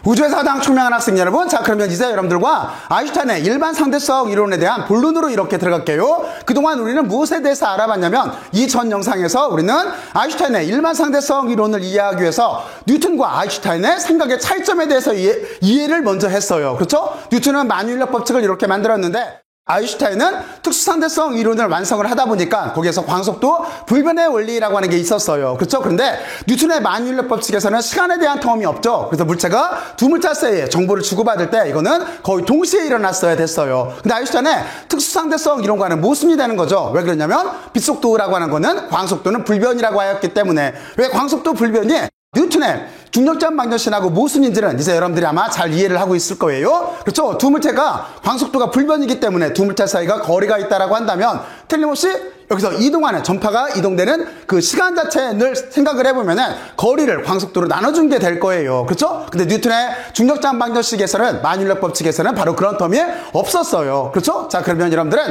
우주에서 가장 총명한 학생 여러분, 자 그러면 이제 여러분들과 아인슈타인의 일반 상대성 이론에 대한 본론으로 이렇게 들어갈게요. 그동안 우리는 무엇에 대해서 알아봤냐면 이 전 영상에서 우리는 아인슈타인의 일반 상대성 이론을 이해하기 위해서 뉴턴과 아인슈타인의 생각의 차이점에 대해서 이해를 먼저 했어요. 그렇죠? 뉴턴은 만유인력 법칙을 이렇게 만들었는데 아인슈타인은 특수상대성 이론을 완성을 하다 보니까 거기에서 광속도 불변의 원리라고 하는 게 있었어요. 그렇죠? 그런데 뉴턴의 만유인력 법칙에서는 시간에 대한 텀이 없죠. 그래서 물체가 두 물체 사이에 정보를 주고받을 때 이거는 거의 동시에 일어났어야 됐어요. 근데 아인슈타인의 특수상대성 이론과는 모순이 되는 거죠. 왜 그러냐면 빛속도라고 하는 거는 광속도는 불변이라고 하였기 때문에. 왜 광속도 불변이 뉴턴의 중력점 방정식하고 모순인지는 이제 여러분들이 아마 잘 이해를 하고 있을 거예요. 그렇죠? 두 물체가 광속도가 불변이기 때문에 두 물체 사이가 거리가 있다라고 한다면 틀림없이 여기서 이동하는 전파가 이동되는 그 시간 자체에 늘 생각을 해보면은 거리를 광속도로 나눠준 게 될 거예요. 그렇죠? 근데 뉴턴의 중력점 방정식에서는 만유인력 법칙에서는 바로 그런 텀이 없었어요. 그렇죠? 자 그러면 여러분들은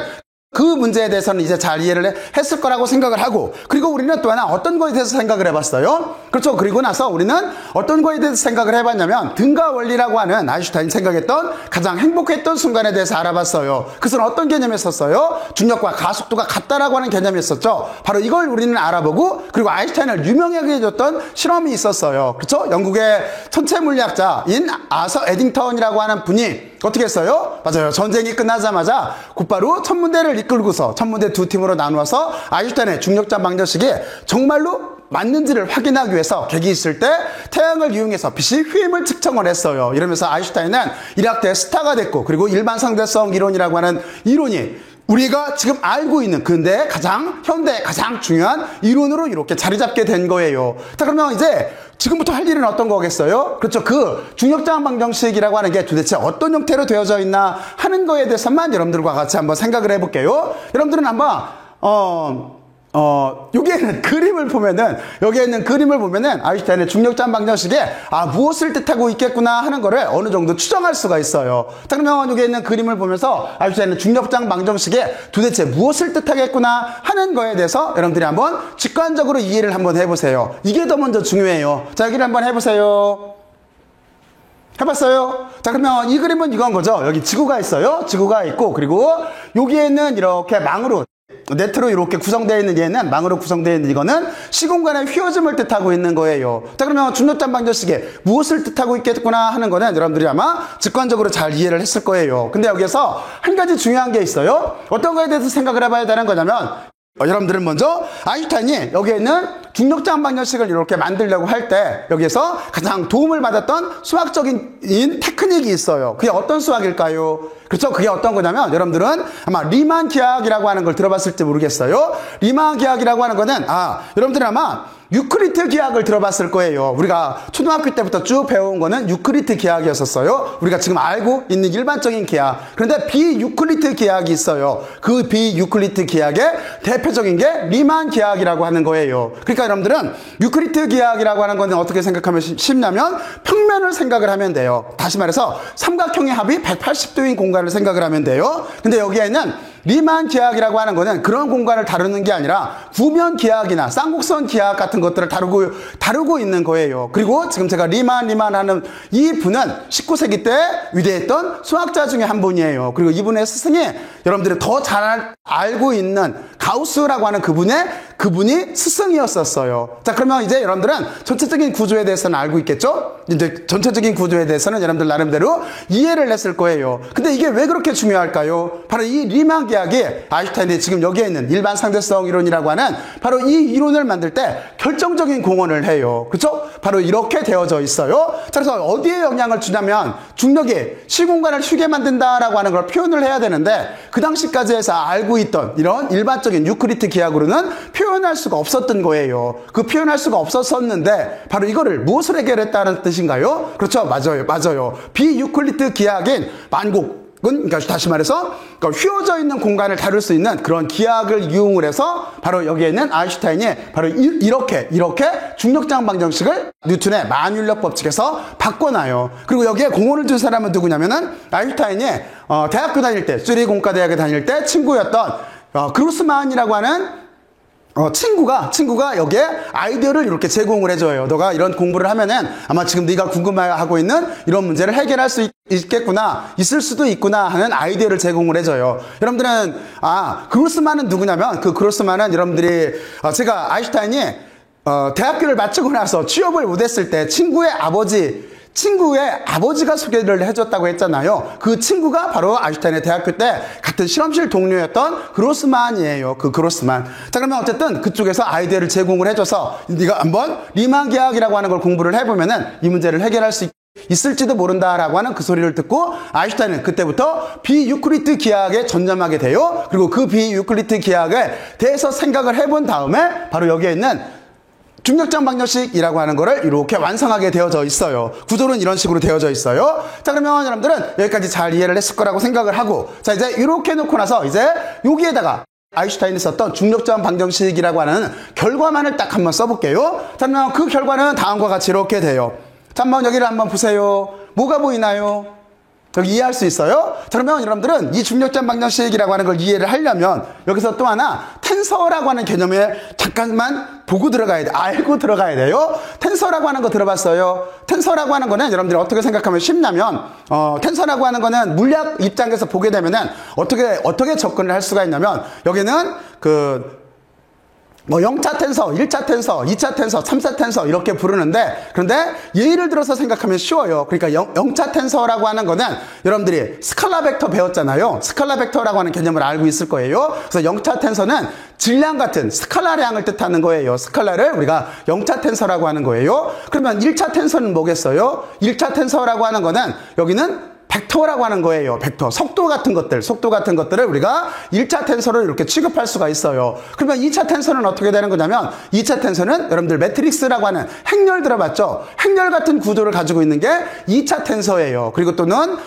그 문제에 대해서는 이제 잘 이해를 했을 거라고 생각을 하고, 그리고 우리는 또 하나 어떤 거에 대해서 생각을 해봤어요? 그렇죠. 그리고 나서 우리는 어떤 거에 대해서 생각을 해봤냐면 등가 원리라고 하는 아인슈타인이 생각했던 가장 행복했던 순간에 대해서 알아봤어요. 그것은 어떤 개념이었어요? 중력과 가속도가 같다라고 하는 개념이었었죠. 바로 이걸 우리는 알아보고, 그리고 아인슈타인을 유명하게 해줬던 실험이 있었어요. 그렇죠? 영국의 천체 물리학자인 아서 에딩턴이라고 하는 분이 어떻게 했어요? 맞아요. 전쟁이 끝나자마자 곧바로 천문대를 이끌고서 천문대 두 팀으로 나누어서 아인슈타인의 중력점 방정식이 정말로 맞는지를 확인하기 위해서 객이 있을 때 태양을 이용해서 빛이 휘임을 측정을 했어요. 이러면서 아인슈타인은 일학대의 스타가 됐고, 그리고 일반 상대성 이론이라고 하는 이론이 우리가 지금 알고 있는 근대 현대의 가장 중요한 이론으로 이렇게 자리 잡게 된 거예요. 자 그러면 이제 지금부터 할 일은 어떤 거겠어요? 그렇죠. 그 중력장 방정식이라고 하는 게 도대체 어떤 형태로 되어져 있나 하는 거에 대해서만 여러분들과 같이 한번 생각을 해볼게요. 여러분들은 한번 여기에 있는 그림을 보면은, 아인슈타인의 중력점 방정식에, 무엇을 뜻하고 있겠구나 하는 거를 어느 정도 추정할 수가 있어요. 자, 그러면 여기에 있는 그림을 보면서 아인슈타인의 중력점 방정식에 도대체 무엇을 뜻하겠구나 하는 거에 대해서 여러분들이 한번 직관적으로 이해를 한번 해보세요. 이게 더 먼저 중요해요. 자, 여기를 한번 해보세요. 해봤어요? 자, 그러면 이 그림은 이건 거죠. 여기 지구가 있어요. 지구가 있고, 그리고 여기에는 이렇게 망으로, 네트로 이렇게 구성되어 있는 얘는, 망으로 구성되어 있는 이거는 시공간의 휘어짐을 뜻하고 있는 거예요. 자, 그러면 중력점 방정식에 무엇을 뜻하고 있겠구나 하는 거는 여러분들이 아마 직관적으로 잘 이해를 했을 거예요. 근데 여기서 한 가지 중요한 게 있어요. 어떤 거에 대해서 생각을 해봐야 되는 거냐면, 여러분들은 먼저 아인슈타인이 여기에 있는 중력점 방정식을 이렇게 만들려고 할 때 여기에서 가장 도움을 받았던 수학적인 테크닉이 있어요. 그게 어떤 수학일까요? 그렇죠? 그게 어떤 거냐면 여러분들은 아마 리만 기하학이라고 하는 걸 들어봤을지 모르겠어요. 리만 기하학이라고 하는 거는 여러분들은 아마 유클리드 기하학을 들어봤을 거예요. 우리가 초등학교 때부터 쭉 배워온 거는 유클리드 기하학이었었어요. 우리가 지금 알고 있는 일반적인 기하학. 그런데 비유클리드 기하학이 있어요. 그 비유클리드 기하학의 대표적인 게 리만 기하학이라고 하는 거예요. 그러니까 여러분들은 유클리드 기하학이라고 하는 거는 어떻게 생각하면 쉽냐면 평면을 생각을 하면 돼요. 다시 말해서 삼각형의 합이 180도인 공간을 생각을 하면 돼요. 근데 여기에는 리만 기하학이라고 하는 거는 그런 공간을 다루는 게 아니라 구면 기하학이나 쌍곡선 기하학 같은 것들을 다루고 있는 거예요. 그리고 지금 제가 리만 하는 이 분은 19세기 때 위대했던 수학자 중에 한 분이에요. 그리고 이분의 스승이 여러분들이 더 잘 알고 있는 가우스라고 하는 그분이 스승이었었어요. 자, 그러면 이제 여러분들은 전체적인 구조에 대해서는 알고 있겠죠? 이제 전체적인 구조에 대해서는 여러분들 나름대로 이해를 했을 거예요. 근데 이게 왜 그렇게 중요할까요? 바로 이 리만 기하학이 아인슈타인이 지금 여기에 있는 일반 상대성 이론이라고 하는 바로 이 이론을 만들 때 결정적인 공헌을 해요. 그렇죠? 바로 이렇게 되어져 있어요. 자, 그래서 어디에 영향을 주냐면 중력이 시공간을 휘게 만든다라고 하는 걸 표현을 해야 되는데 그 당시까지 해서 알고 있던 이런 일반적인 유클리드 기하학으로는 표현할 수가 없었던 거예요. 그 표현할 수가 없었었는데 바로 이거를 무엇을 해결했다는 뜻인가요? 그렇죠? 맞아요. 비유클리드 기하학인 그러니까 다시 말해서 휘어져 있는 공간을 다룰 수 있는 그런 기하학을 이용을 해서 바로 여기에는 아인슈타인이 바로 이렇게 중력장 방정식을 뉴턴의 만유인력 법칙에서 바꿔놔요. 그리고 여기에 공헌을 준 사람은 누구냐면은 아인슈타인이 대학교 다닐 때, 쭈리히 공과대학에 다닐 때 친구였던 그루스만이라고 하는 친구가 여기에 아이디어를 이렇게 제공을 해줘요. 너가 이런 공부를 하면은 아마 지금 네가 궁금해하고 있는 이런 문제를 해결할 수 있겠구나, 있을 수도 있구나 하는 아이디어를 제공을 해줘요. 여러분들은, 그로스만은 누구냐면, 그 그로스만은 여러분들이, 제가 아인슈타인이, 대학교를 마치고 나서 취업을 못했을 때 친구의 아버지가 소개를 해줬다고 했잖아요. 그 친구가 바로 아인슈타인의 대학교 때 같은 실험실 동료였던 그로스만이에요. 그 그로스만. 자, 그러면 어쨌든 그쪽에서 아이디어를 제공을 해줘서 네가 한번 리만 기하학이라고 하는 걸 공부를 해보면은 이 문제를 해결할 수 있을지도 모른다라고 하는 그 소리를 듣고 아인슈타인은 그때부터 비유클리드 기하학에 전념하게 돼요. 그리고 그 비유클리드 기하학에 대해서 생각을 해본 다음에 바로 여기에 있는 중력점 방정식이라고 하는 거를 이렇게 완성하게 되어져 있어요. 구조는 이런 식으로 되어져 있어요. 자, 그러면 여러분들은 여기까지 잘 이해를 했을 거라고 생각을 하고, 자, 이제 이렇게 놓고 나서 이제 여기에다가 아인슈타인이 썼던 중력점 방정식이라고 하는 결과만을 딱 한번 써볼게요. 자, 그러면 그 결과는 다음과 같이 이렇게 돼요. 자, 한번 여기를 한번 보세요. 뭐가 보이나요? 여기 이해할 수 있어요? 자, 그러면 여러분들은 이 중력점 방정식이라고 하는 걸 이해를 하려면 여기서 또 하나 텐서라고 하는 개념에 잠깐만 보고 들어가야 돼. 알고 들어가야 돼요. 텐서라고 하는 거 들어봤어요? 텐서라고 하는 거는 여러분들이 어떻게 생각하면 쉽냐면, 텐서라고 하는 거는 물리학 입장에서 보게 되면은 어떻게 접근을 할 수가 있냐면, 여기는 0차 텐서, 1차 텐서, 2차 텐서, 3차 텐서 이렇게 부르는데, 그런데 예를 들어서 생각하면 쉬워요. 그러니까 0차 텐서라고 하는 거는 여러분들이 스칼라 벡터 배웠잖아요. 스칼라 벡터라고 하는 개념을 알고 있을 거예요. 그래서 0차 텐서는 질량 같은 스칼라량을 뜻하는 거예요. 스칼라를 우리가 0차 텐서라고 하는 거예요. 그러면 1차 텐서는 뭐겠어요? 1차 텐서라고 하는 거는 여기는 벡터라고 하는 거예요. 벡터. 속도 같은 것들을 우리가 1차 텐서로 이렇게 취급할 수가 있어요. 그러면 2차 텐서는 어떻게 되는 거냐면, 2차 텐서는 여러분들 매트릭스라고 하는 행렬 들어봤죠? 행렬 같은 구조를 가지고 있는 게 2차 텐서예요. 그리고 또는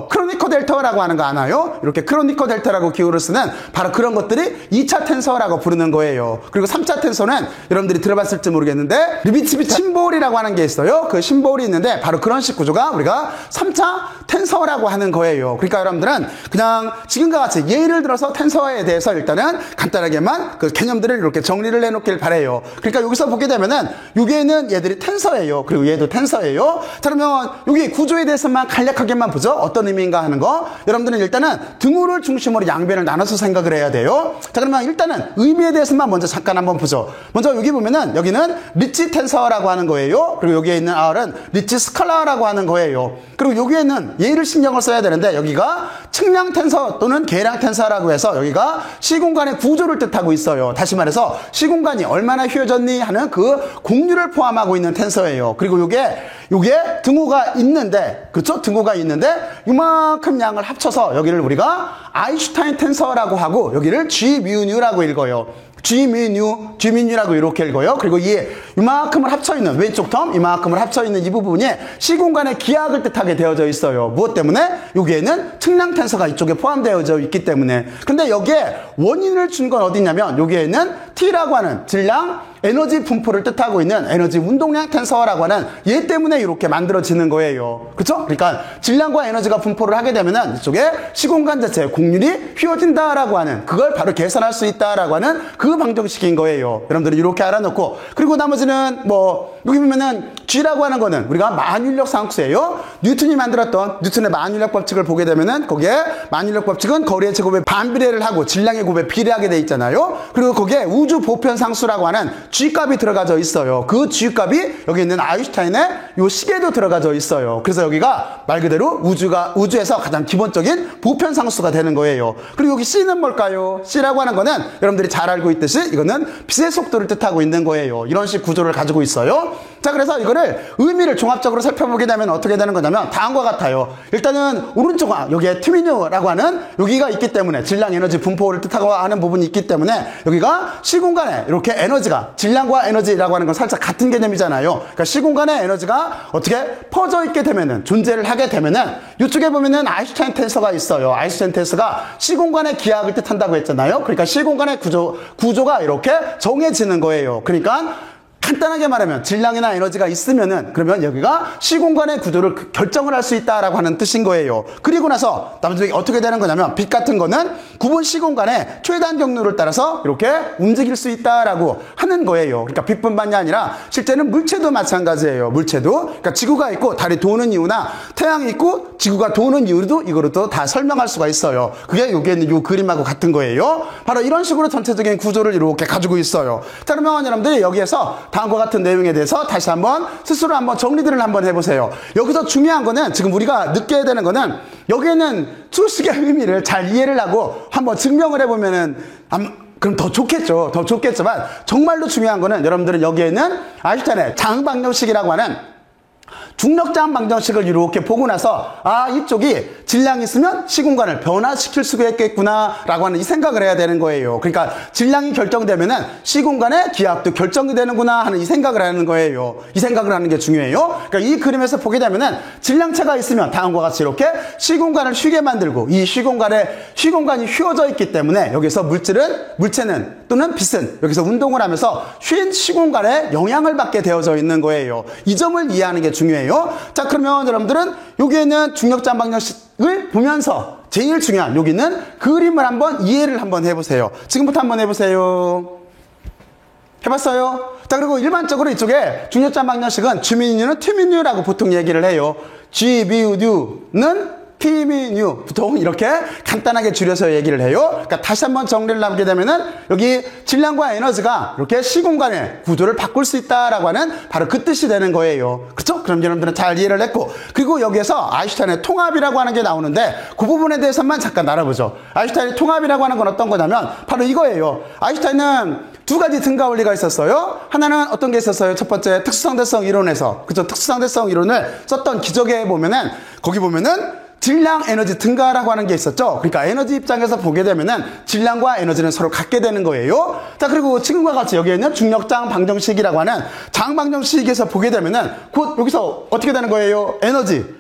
크로니커 델타라고 하는 거 아나요? 이렇게 크로니커 델타라고 기호를 쓰는 바로 그런 것들이 2차 텐서라고 부르는 거예요. 그리고 3차 텐서는 여러분들이 들어봤을지 모르겠는데 르비치비 심볼이라고 하는 게 있어요. 그 심볼이 있는데 바로 그런 식 구조가 우리가 3차 텐서라고 하는 거예요. 그러니까 여러분들은 그냥 지금과 같이 예를 들어서 텐서에 대해서 일단은 간단하게만 그 개념들을 이렇게 정리를 해놓길 바래요. 그러니까 여기서 보게 되면은 여기에는 얘들이 텐서예요. 그리고 얘도 텐서예요. 자, 그러면 여기 구조에 대해서만 간략하게만 보죠. 어떤 의미인가 하는 거. 여러분들은 일단은 등호를 중심으로 양변을 나눠서 생각을 해야 돼요. 자, 그러면 일단은 의미에 대해서만 먼저 잠깐 한번 보죠. 먼저 여기 보면은 여기는 리치 텐서라고 하는 거예요. 그리고 여기에 있는 R은 리치 스칼라라고 하는 거예요. 그리고 여기에는 얘를 신경을 써야 되는데 여기가 측량 텐서 또는 계량 텐서라고 해서 여기가 시공간의 구조를 뜻하고 있어요. 다시 말해서 시공간이 얼마나 휘어졌니 하는 그 공률을 포함하고 있는 텐서예요. 그리고 요게 등호가 있는데, 그렇죠? 등호가 있는데 이만큼 양을 합쳐서 여기를 우리가 아인슈타인 텐서라고 하고 여기를 G 뮤뉴라고 읽어요. G미뉴라고 이렇게 읽어요. 그리고 이만큼을 합쳐있는 왼쪽 텀, 이만큼을 합쳐있는 이 부분이 시공간의 기하학을 뜻하게 되어져 있어요. 무엇 때문에? 여기에는 측량 텐서가 이쪽에 포함되어져 있기 때문에. 근데 여기에 원인을 준 건 어디냐면 여기에는 T라고 하는 질량 에너지 분포를 뜻하고 있는 에너지 운동량 텐서라고 하는 얘 때문에 이렇게 만들어지는 거예요. 그렇죠? 그러니까 질량과 에너지가 분포를 하게 되면은 이쪽에 시공간 자체의 공률이 휘어진다라고 하는, 그걸 바로 계산할 수 있다라고 하는 그 방정식인 거예요. 여러분들이 이렇게 알아놓고, 그리고 나머지는 여기 보면은 G라고 하는 거는 우리가 만율력 상수예요. 뉴턴이 만들었던 뉴턴의 만율력 법칙을 보게 되면은 거기에 만율력 법칙은 거리의 제곱에 반비례를 하고 질량의 곱에 비례하게 돼 있잖아요. 그리고 거기에 우주 보편 상수라고 하는 G값이 들어가져 있어요. 그 G값이 여기 있는 아인슈타인의 요 식에도 들어가져 있어요. 그래서 여기가 말 그대로 우주에서 가장 기본적인 보편 상수가 되는 거예요. 그리고 여기 C는 뭘까요? C라고 하는 거는 여러분들이 잘 알고 있듯이 이거는 빛의 속도를 뜻하고 있는 거예요. 이런 식 구조를 가지고 있어요. 자, 그래서 이거를 의미를 종합적으로 살펴보게 되면 어떻게 되는 거냐면 다음과 같아요. 일단은 오른쪽 여기에 T미뉴라고 하는 여기가 있기 때문에 질량 에너지 분포를 뜻하고 하는 부분이 있기 때문에 여기가 시공간에 이렇게 에너지가 질량과 에너지라고 하는 건 살짝 같은 개념이잖아요. 그러니까 시공간에 에너지가 어떻게 퍼져 있게 되면은, 존재를 하게 되면은 이쪽에 보면은 아인슈타인 텐서가 있어요. 아인슈타인 텐서가 시공간의 기하학을 뜻한다고 했잖아요. 그러니까 시공간의 구조가 이렇게 정해지는 거예요. 그러니까 간단하게 말하면 질량이나 에너지가 있으면은 그러면 여기가 시공간의 구조를 결정을 할 수 있다라고 하는 뜻인 거예요. 그리고 나서 나머지 어떻게 되는 거냐면 빛 같은 거는 구분 시공간의 최단 경로를 따라서 이렇게 움직일 수 있다라고 하는 거예요. 그러니까 빛뿐만이 아니라 실제는 물체도 마찬가지예요. 물체도 그러니까 지구가 있고 달이 도는 이유나 태양이 있고 지구가 도는 이유도 이거로도 다 설명할 수가 있어요. 그게 여기에 있는 이 그림하고 같은 거예요. 바로 이런 식으로 전체적인 구조를 이렇게 가지고 있어요. 자, 그러면 여러분들이 여기에서 다음과 같은 내용에 대해서 다시 한번 스스로 한번 정리들을 한번 해보세요. 여기서 중요한 거는 지금 우리가 느껴야 되는 거는 여기에는 수식의 의미를 잘 이해를 하고 한번 증명을 해보면은 그럼 더 좋겠죠. 더 좋겠지만 정말로 중요한 거는 여러분들은 여기에는 아인슈타인의 장방정식이라고 하는 중력장 방정식을 이렇게 보고 나서 이쪽이 질량이 있으면 시공간을 변화시킬 수가 있겠구나 라고 하는 이 생각을 해야 되는 거예요. 그러니까 질량이 결정되면은 시공간의 기압도 결정이 되는구나 하는 이 생각을 하는 거예요. 이 생각을 하는 게 중요해요. 그러니까 이 그림에서 보게 되면은 질량차가 있으면 다음과 같이 이렇게 시공간을 휘게 만들고 이 시공간이 휘어져 있기 때문에 여기서 물체는 또는 빛은 여기서 운동을 하면서 휜 시공간에 영향을 받게 되어져 있는 거예요. 이 점을 이해하는 게 중요해요. 자, 그러면 여러분들은 여기에는 중력장 방정식을 보면서 제일 중요한 여기는 그림을 한번 이해를 한번 해보세요. 지금부터 한번 해보세요. 해봤어요? 자, 그리고 일반적으로 이쪽에 중력장 방정식은 G미뉴는 T미뉴라고 보통 얘기를 해요. G미뉴는 T미뉴 보통 이렇게 간단하게 줄여서 얘기를 해요. 그러니까 다시 한번 정리를 하게 되면은 여기 질량과 에너지가 이렇게 시공간의 구조를 바꿀 수 있다라고 하는 바로 그 뜻이 되는 거예요. 그렇죠? 그럼 여러분들은 잘 이해를 했고, 그리고 여기에서 아인슈타인의 통합이라고 하는 게 나오는데 그 부분에 대해서만 잠깐 알아보죠. 아인슈타인의 통합이라고 하는 건 어떤 거냐면 바로 이거예요. 아인슈타인은 두 가지 등가 원리가 있었어요. 하나는 어떤 게 있었어요? 첫 번째 특수상대성 이론에서, 그죠? 특수상대성 이론을 썼던 기적에 보면은 거기 보면은 질량, 에너지 등가라고 하는 게 있었죠. 그러니까 에너지 입장에서 보게 되면은 질량과 에너지는 서로 같게 되는 거예요. 자, 그리고 지금과 같이 여기에 있는 중력장 방정식이라고 하는 장 방정식에서 보게 되면은 곧 여기서 어떻게 되는 거예요?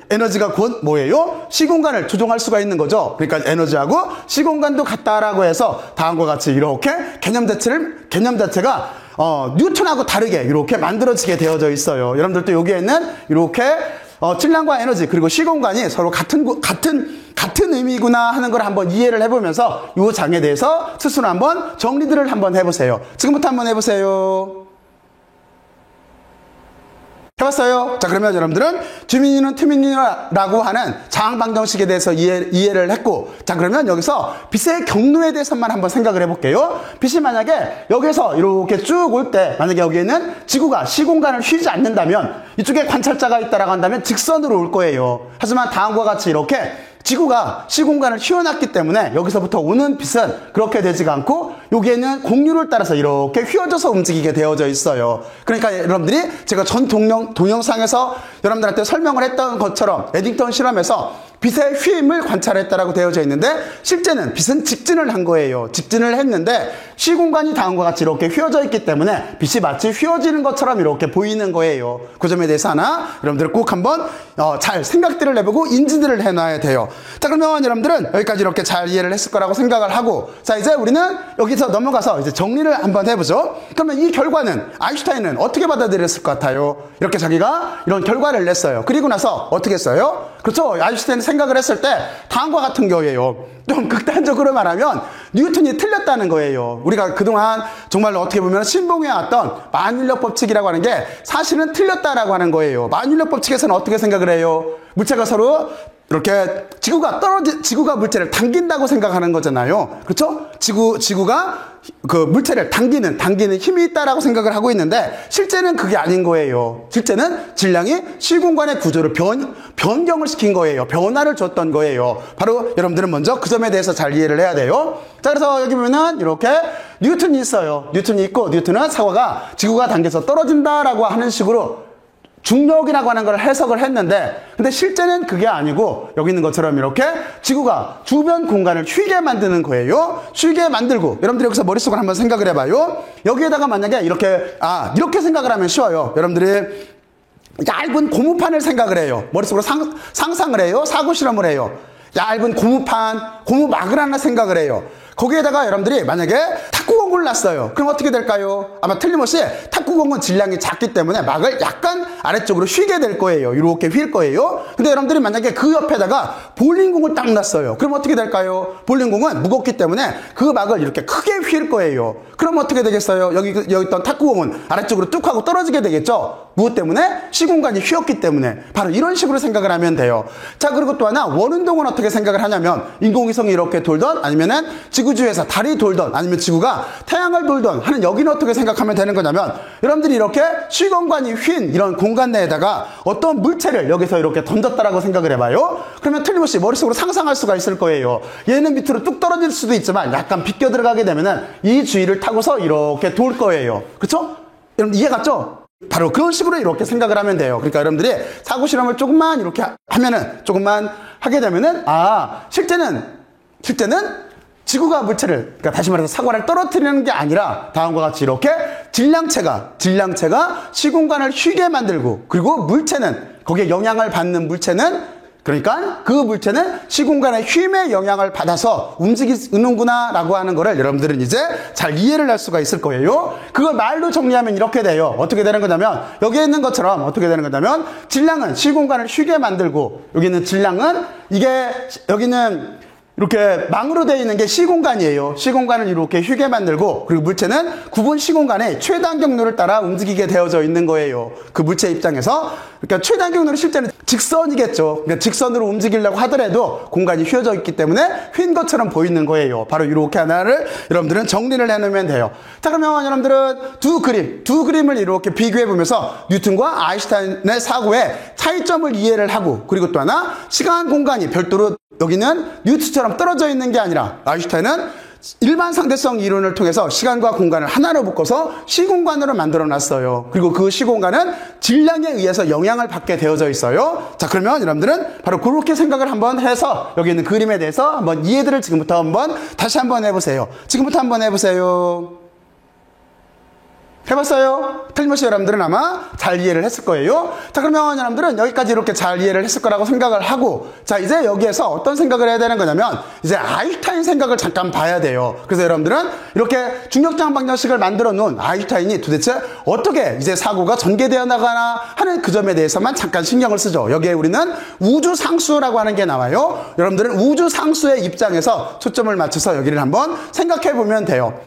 에너지가 곧 뭐예요? 시공간을 조종할 수가 있는 거죠. 그러니까 에너지하고 시공간도 같다라고 해서 다음과 같이 이렇게 개념 자체가 뉴턴하고 다르게 이렇게 만들어지게 되어져 있어요. 여러분들도 여기에는 이렇게 질량과 에너지 그리고 시공간이 서로 같은 의미구나 하는 걸 한번 이해를 해보면서 이 장에 대해서 스스로 한번 정리들을 한번 해보세요. 지금부터 한번 해보세요. 해봤어요? 자, 그러면 여러분들은 G미뉴는 T미뉴라고 하는 장 방정식에 대해서 이해를 했고, 자, 그러면 여기서 빛의 경로에 대해서만 한번 생각을 해볼게요. 빛이 만약에 여기서 이렇게 쭉 올 때 만약에 여기에는 지구가 시공간을 휘지 않는다면 이쪽에 관찰자가 있다라고 한다면 직선으로 올 거예요. 하지만 다음과 같이 이렇게 지구가 시공간을 휘어놨기 때문에 여기서부터 오는 빛은 그렇게 되지가 않고 여기에는 공류를 따라서 이렇게 휘어져서 움직이게 되어져 있어요. 그러니까 여러분들이 제가 전 동영상에서 여러분들한테 설명을 했던 것처럼 에딩턴 실험에서 빛의 휘임을 관찰했다라고 되어져 있는데 실제는 빛은 직진을 한 거예요. 직진을 했는데 시공간이 다음과 같이 이렇게 휘어져 있기 때문에 빛이 마치 휘어지는 것처럼 이렇게 보이는 거예요. 그 점에 대해서 하나 여러분들 꼭 한번 잘 생각들을 해보고 인지들을 해놔야 돼요. 자, 그러면 여러분들은 여기까지 이렇게 잘 이해를 했을 거라고 생각을 하고, 자, 이제 우리는 여기서 넘어가서 이제 정리를 한번 해보죠. 그러면 이 결과는 아인슈타인은 어떻게 받아들였을 것 같아요? 이렇게 자기가 이런 결과를 냈어요. 그리고 나서 어떻게 했어요? 그렇죠. 아인슈타인은 생각을 했을 때 다음과 같은 거예요. 좀 극단적으로 말하면 뉴턴이 틀렸다는 거예요. 우리가 그동안 정말로 어떻게 보면 신봉해왔던 만율력 법칙이라고 하는 게 사실은 틀렸다라고 하는 거예요. 만율력 법칙에서는 어떻게 생각을 해요? 물체가 서로 이렇게 지구가 물체를 당긴다고 생각하는 거잖아요. 그렇죠? 지구가 그 물체를 당기는 힘이 있다라고 생각을 하고 있는데 실제는 그게 아닌 거예요. 실제는 질량이 시공간의 구조를 변경을 시킨 거예요. 변화를 줬던 거예요. 바로 여러분들은 먼저 그 점에 대해서 잘 이해를 해야 돼요. 자, 그래서 여기 보면은 이렇게 뉴턴이 있어요. 뉴턴이 있고 뉴턴은 사과가 지구가 당겨서 떨어진다라고 하는 식으로 중력이라고 하는 걸 해석을 했는데 근데 실제는 그게 아니고 여기 있는 것처럼 이렇게 지구가 주변 공간을 휘게 만드는 거예요. 휘게 만들고 여러분들이 여기서 머릿속으로 한번 생각을 해봐요. 여기에다가 만약에 이렇게 생각을 하면 쉬워요. 여러분들이 얇은 고무판을 생각을 해요. 머릿속으로 상상을 해요. 사고 실험을 해요. 얇은 고무막을 하나 생각을 해요. 거기에다가 여러분들이 만약에 탁구공 폭을 놨어요. 그럼 어떻게 될까요? 아마 틀림없이 탁구공은 질량이 작기 때문에 막을 약간 아래쪽으로 휘게 될 거예요. 이렇게 휠 거예요. 근데 여러분들이 만약에 그 옆에다가 볼링공을 딱 놨어요. 그럼 어떻게 될까요? 볼링공은 무겁기 때문에 그 막을 이렇게 크게 휠 거예요. 그럼 어떻게 되겠어요? 여기 있던 탁구공은 아래쪽으로 뚝 하고 떨어지게 되겠죠? 무엇 때문에? 시공간이 휘었기 때문에. 바로 이런 식으로 생각을 하면 돼요. 자, 그리고 또 하나, 원운동은 어떻게 생각을 하냐면, 인공위성이 이렇게 돌던, 아니면은 지구주위에서 달이 돌던, 아니면 지구가 태양을 돌던 하는, 여기는 어떻게 생각하면 되는 거냐면, 여러분들이 이렇게 시공간이 휜 이런 공간 내에다가 어떤 물체를 여기서 이렇게 던졌다라고 생각을 해봐요. 그러면 틀림없이 머릿속으로 상상할 수가 있을 거예요. 얘는 밑으로 뚝 떨어질 수도 있지만 약간 비껴 들어가게 되면은 이 주위를 타고서 이렇게 돌 거예요. 그쵸? 여러분 이해 갔죠? 바로 그런 식으로 이렇게 생각을 하면 돼요. 그러니까 여러분들이 사고 실험을 조금만 이렇게 하면은, 조금만 하게 되면은, 실제는 지구가 물체를, 그러니까 다시 말해서 사과를 떨어뜨리는 게 아니라 다음과 같이 이렇게 질량체가 시공간을 휘게 만들고, 그리고 물체는, 거기에 영향을 받는 물체는, 그러니까 그 물체는 시공간의 힘의 영향을 받아서 움직이는구나 라고 하는 거를 여러분들은 이제 잘 이해를 할 수가 있을 거예요. 그걸 말로 정리하면 이렇게 돼요. 어떻게 되는 거냐면, 여기에 있는 것처럼 어떻게 되는 거냐면, 질량은 시공간을 휘게 만들고, 여기 있는 질량은 여기는 이렇게 망으로 되어 있는 게 시공간이에요. 시공간을 이렇게 휘게 만들고, 그리고 물체는 구분 시공간의 최단 경로를 따라 움직이게 되어져 있는 거예요. 그 물체 입장에서. 그러니까 최단 경로는 실제는 직선이겠죠. 그러니까 직선으로 움직이려고 하더라도 공간이 휘어져 있기 때문에 휜 것처럼 보이는 거예요. 바로 이렇게 하나를 여러분들은 정리를 해놓으면 돼요. 자, 그러면 여러분들은 두 그림을 이렇게 비교해 보면서 뉴턴과 아인슈타인의 사고의 차이점을 이해를 하고, 그리고 또 하나, 시간 공간이 별도로 여기는 뉴턴처럼 떨어져 있는 게 아니라 아인슈타인은 일반 상대성 이론을 통해서 시간과 공간을 하나로 묶어서 시공간으로 만들어 놨어요. 그리고 그 시공간은 질량에 의해서 영향을 받게 되어져 있어요. 자, 그러면 여러분들은 바로 그렇게 생각을 한번 해서 여기 있는 그림에 대해서 한번 이해들을 지금부터 다시 한번 해보세요. 지금부터 한번 해보세요. 해봤어요? 틀림없이 여러분들은 아마 잘 이해를 했을 거예요. 자, 그러면 여러분들은 여기까지 이렇게 잘 이해를 했을 거라고 생각을 하고, 자, 이제 여기에서 어떤 생각을 해야 되는 거냐면, 이제 아인슈타인 생각을 잠깐 봐야 돼요. 그래서 여러분들은 이렇게 중력장 방정식을 만들어 놓은 아인슈타인이 도대체 어떻게 이제 사고가 전개되어 나가나 하는 그 점에 대해서만 잠깐 신경을 쓰죠. 여기에 우리는 우주상수라고 하는 게 나와요. 여러분들은 우주상수의 입장에서 초점을 맞춰서 여기를 한번 생각해 보면 돼요.